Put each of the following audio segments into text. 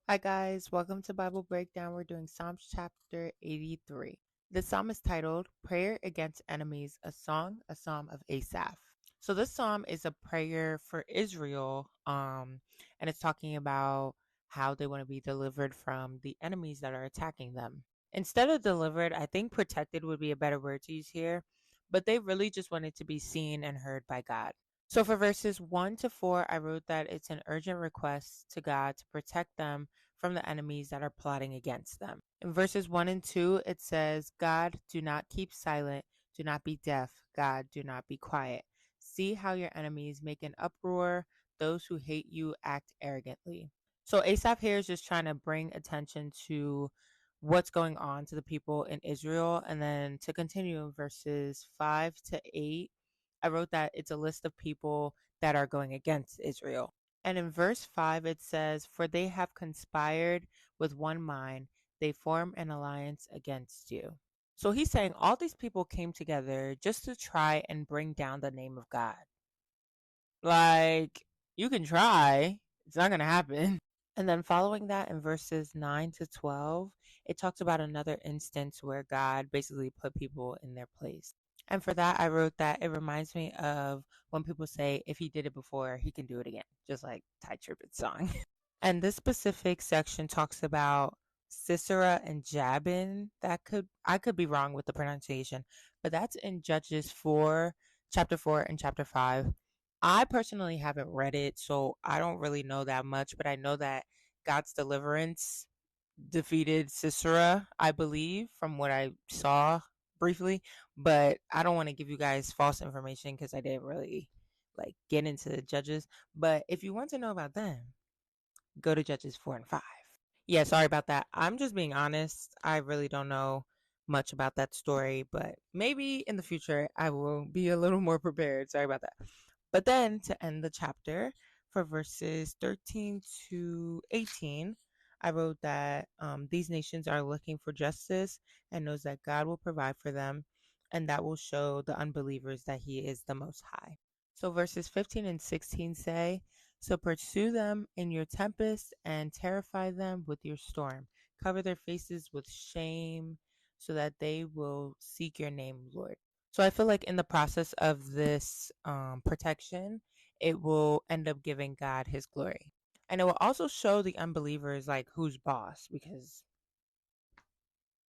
Hi, guys. Welcome to Bible Breakdown. We're doing Psalms chapter 83. The psalm is titled Prayer Against Enemies, a Song, a Psalm of Asaph. So, this psalm is a prayer for Israel, and it's talking about how they want to be delivered from the enemies that are attacking them. Instead of delivered, I think protected would be a better word to use here, but they really just wanted to be seen and heard by God. So for verses 1 to 4, I wrote that it's an urgent request to God to protect them from the enemies that are plotting against them. In verses 1 and 2, it says, God, do not keep silent. Do not be deaf. God, do not be quiet. See how your enemies make an uproar. Those who hate you act arrogantly. So Asaph here is just trying to bring attention to what's going on to the people in Israel. And then to continue in verses 5 to 8, I wrote that it's a list of people that are going against Israel. And in verse 5, it says, For they have conspired with one mind, they form an alliance against you. So he's saying all these people came together just to try and bring down the name of God. Like, you can try, it's not going to happen. And then following that in verses 9 to 12, it talks about another instance where God basically put people in their place. And for that, I wrote that it reminds me of when people say, if he did it before, he can do it again, just like Ty Tribbett's song. And this specific section talks about Sisera and Jabin. I could be wrong with the pronunciation, but that's in Judges 4, chapter 4 and chapter 5. I personally haven't read it, so I don't really know that much, but I know that God's deliverance defeated Sisera, I believe, from what I saw briefly. But I don't want to give you guys false information because I didn't really like get into the Judges. But if you want to know about them, go to Judges 4 and 5. Yeah, sorry about that. I'm just being honest. I really don't know much about that story, but maybe in the future I will be a little more prepared. Sorry about that. But then to end the chapter for verses 13 to 18, I wrote that these nations are looking for justice and knows that God will provide for them, and that will show the unbelievers that He is the Most High. So verses 15 and 16 say, So pursue them in your tempest and terrify them with your storm. Cover their faces with shame so that they will seek your name, Lord. So I feel like in the process of this protection, it will end up giving God his glory. And it will also show the unbelievers like who's boss, because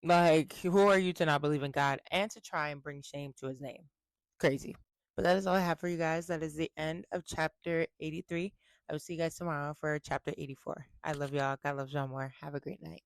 like who are you to not believe in God and to try and bring shame to his name? Crazy. But that is all I have for you guys. That is the end of chapter 83. I will see you guys tomorrow for chapter 84. I love y'all. God loves y'all more. Have a great night.